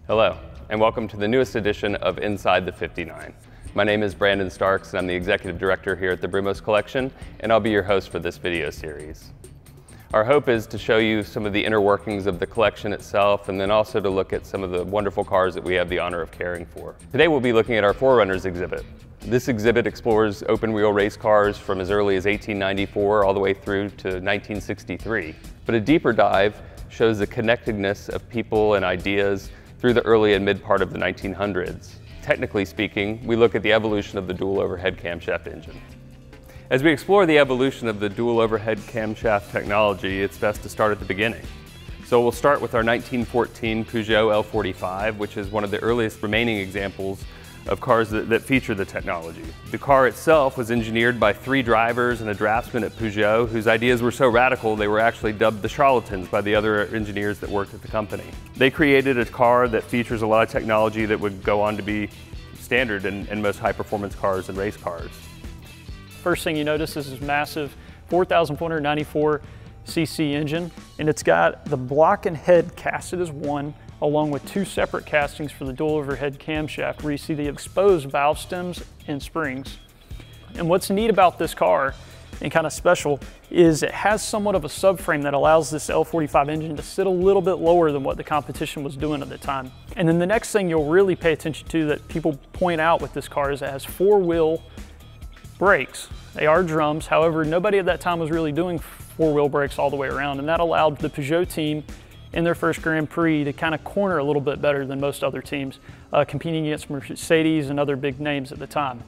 Hello, and welcome to the newest edition of Inside the 59. My name is Brandon Starks, and I'm the Executive Director here at the Brumos Collection, and I'll be your host for this video series. Our hope is to show you some of the inner workings of the collection itself, and then also to look at some of the wonderful cars that we have the honor of caring for. Today we'll be looking at our Forerunners exhibit. This exhibit explores open-wheel race cars from as early as 1894 all the way through to 1963. But a deeper dive shows the connectedness of people and ideas through the early and mid part of the 1900s. Technically speaking, we look at the evolution of the dual overhead camshaft engine. As we explore the evolution of the dual overhead camshaft technology, it's best to start at the beginning. So we'll start with our 1914 Peugeot L45, which is one of the earliest remaining examples of cars that feature the technology. The car itself was engineered by 3 drivers and a draftsman at Peugeot whose ideas were so radical they were actually dubbed the charlatans by the other engineers that worked at the company. They created a car that features a lot of technology that would go on to be standard in most high-performance cars and race cars. First thing you notice is this massive 4,494 cc engine, and it's got the block and head casted as one, along with 2 separate castings for the dual overhead camshaft, where you see the exposed valve stems and springs. And what's neat about this car, and kind of special, is it has somewhat of a subframe that allows this L45 engine to sit a little bit lower than what the competition was doing at the time. And then the next thing you'll really pay attention to that people point out with this car is it has 4-wheel brakes. They are drums, however, nobody at that time was really doing 4-wheel brakes all the way around, and that allowed the Peugeot team in their first Grand Prix to kind of corner a little bit better than most other teams, competing against Mercedes and other big names at the time.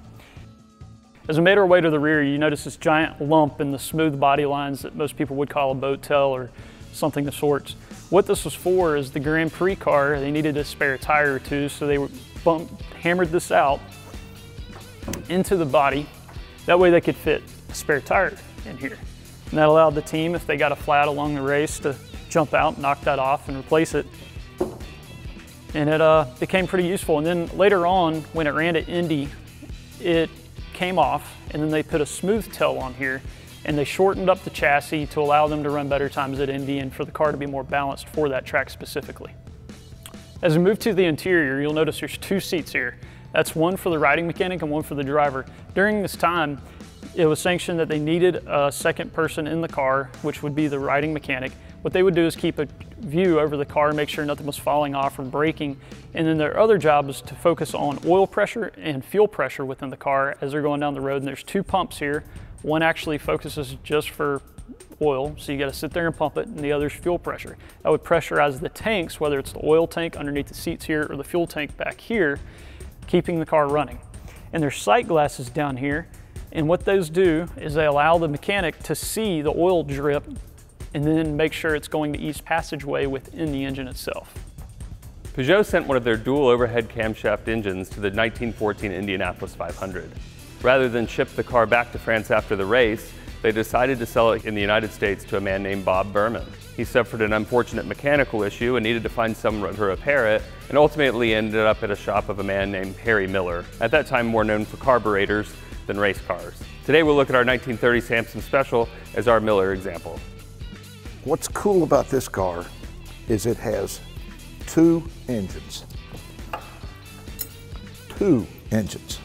As we made our way to the rear, you notice this giant lump in the smooth body lines that most people would call a boat tail or something of sorts. What this was for is the Grand Prix car, they needed a spare tire or two, so they hammered this out into the body. That way they could fit a spare tire in here. And that allowed the team, if they got a flat along the race, to jump out, knock that off, and replace it. And it became pretty useful. And then later on, when it ran at Indy, it came off, and then they put a smooth tail on here, and they shortened up the chassis to allow them to run better times at Indy and for the car to be more balanced for that track specifically. As we move to the interior, you'll notice there's 2 seats here. That's one for the riding mechanic and one for the driver. During this time, it was sanctioned that they needed a second person in the car, which would be the riding mechanic. What they would do is keep a view over the car, make sure nothing was falling off or breaking. And then their other job was to focus on oil pressure and fuel pressure within the car as they're going down the road. And there's 2 pumps here. One actually focuses just for oil, so you got to sit there and pump it, and the other's fuel pressure. That would pressurize the tanks, whether it's the oil tank underneath the seats here or the fuel tank back here, keeping the car running. And there's sight glasses down here, and what those do is they allow the mechanic to see the oil drip and then make sure it's going to each passageway within the engine itself. Peugeot sent one of their dual overhead camshaft engines to the 1914 Indianapolis 500. Rather than ship the car back to France after the race, they decided to sell it in the United States to a man named Bob Berman. He suffered an unfortunate mechanical issue and needed to find someone to repair it, and ultimately ended up at a shop of a man named Harry Miller, at that time more known for carburetors than race cars. Today we'll look at our 1930 Samson Special as our Miller example. What's cool about this car is it has 2 engines. 2 engines.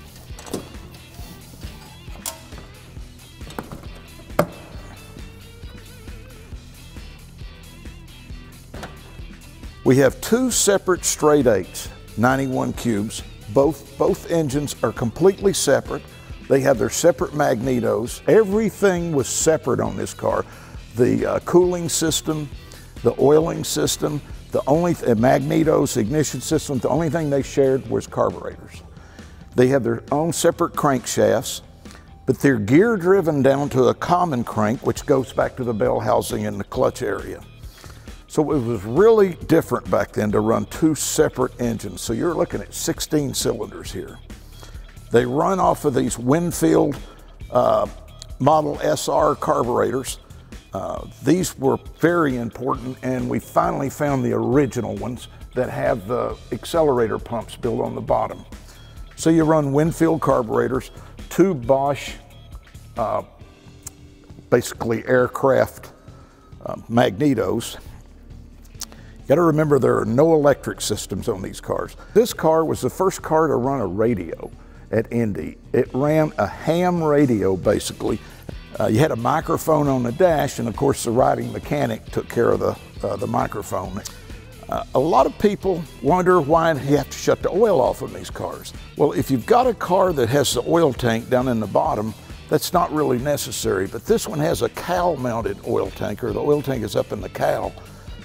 We have 2 separate straight 8s, 91 cubes. Both engines are completely separate. They have their separate magnetos. Everything was separate on this car. The cooling system, the oiling system, the only magnetos, ignition system, the only thing they shared was carburetors. They have their own separate crankshafts, but they're gear driven down to a common crank, which goes back to the bell housing in the clutch area. So it was really different back then to run 2 separate engines. So you're looking at 16 cylinders here. They run off of these Winfield Model SR carburetors. These were very important, and we finally found the original ones that have the accelerator pumps built on the bottom. So you run Winfield carburetors, 2 Bosch, basically aircraft magnetos. Got to remember there are no electric systems on these cars. This car was the first car to run a radio at Indy. It ran a ham radio, basically. You had a microphone on the dash, and of course the riding mechanic took care of the microphone. A lot of people wonder why you have to shut the oil off on these cars. Well, if you've got a car that has the oil tank down in the bottom, that's not really necessary, but this one has a cowl-mounted oil tanker. The oil tank is up in the cowl.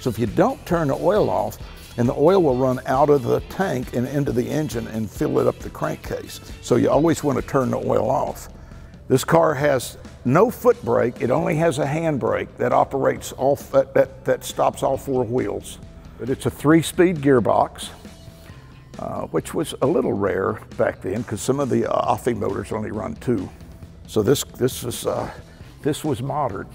So if you don't turn the oil off, and the oil will run out of the tank and into the engine and fill it up the crankcase. So you always want to turn the oil off. This car has no foot brake. It only has a hand brake that operates that stops all four wheels. But it's a 3-speed gearbox, which was a little rare back then because some of the Offi motors only run 2. So this was modern.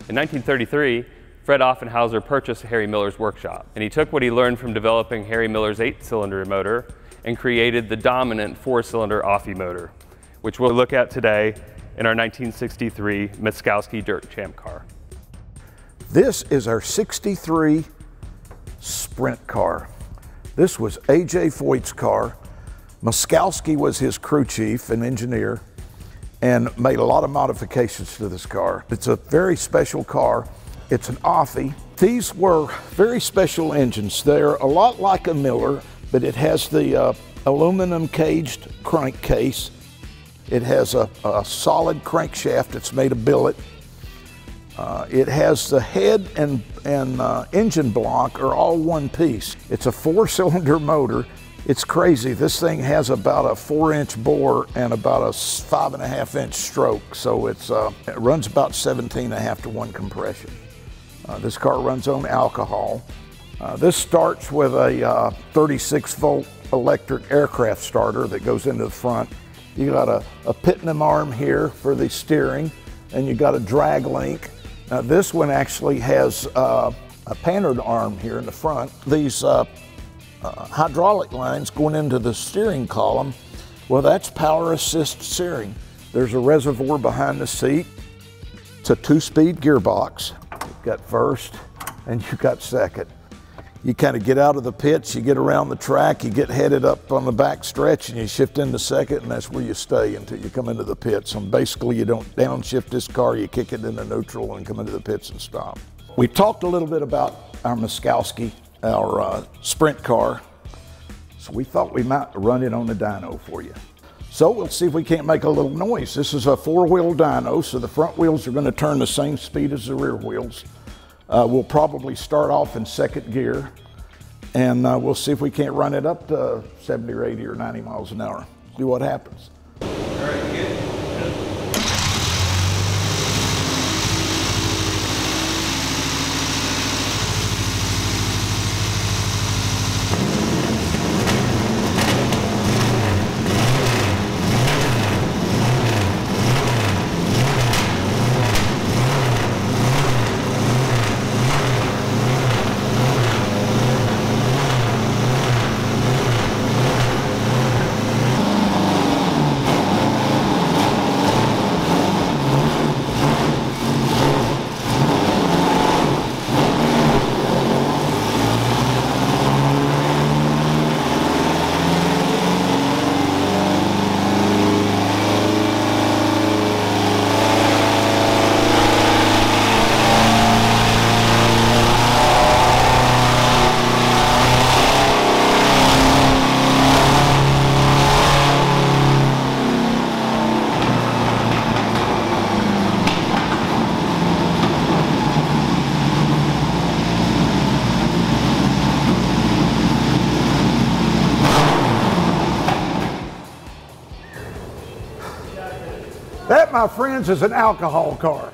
In 1933, Fred Offenhauser purchased Harry Miller's workshop, and he took what he learned from developing Harry Miller's 8-cylinder motor and created the dominant 4-cylinder Offi motor, which we'll look at today in our 1963 Moskowsky Dirt Champ car. This is our 63 sprint car. This was A.J. Foyt's car. Moskowsky was his crew chief and engineer and made a lot of modifications to this car. It's a very special car. It's an Offi. These were very special engines. They're a lot like a Miller, but it has the aluminum caged crankcase. It has a solid crankshaft that's made of billet. It has the head and engine block are all one piece. It's a 4-cylinder motor. It's crazy. This thing has about a 4-inch bore and about a 5.5-inch stroke. So it runs about 17.5 to 1 compression. This car runs on alcohol. This starts with a 36-volt electric aircraft starter that goes into the front. You got a Pitnam arm here for the steering, and you got a drag link. Now this one actually has a Panhard arm here in the front. These hydraulic lines going into the steering column, well, that's power assist steering. There's a reservoir behind the seat. It's a 2-speed gearbox. You've got first and you've got second. You kind of get out of the pits, you get around the track, you get headed up on the back stretch and you shift into second, and that's where you stay until you come into the pits. And basically you don't downshift this car, you kick it into neutral and come into the pits and stop. We talked a little bit about our Moskowsky, our sprint car. So we thought we might run it on the dyno for you. So we'll see if we can't make a little noise. This is a 4-wheel dyno, so the front wheels are going to turn the same speed as the rear wheels. We'll probably start off in second gear, and we'll see if we can't run it up to 70 or 80 or 90 miles an hour. See what happens. All right, good. That, my friends, is an alcohol car.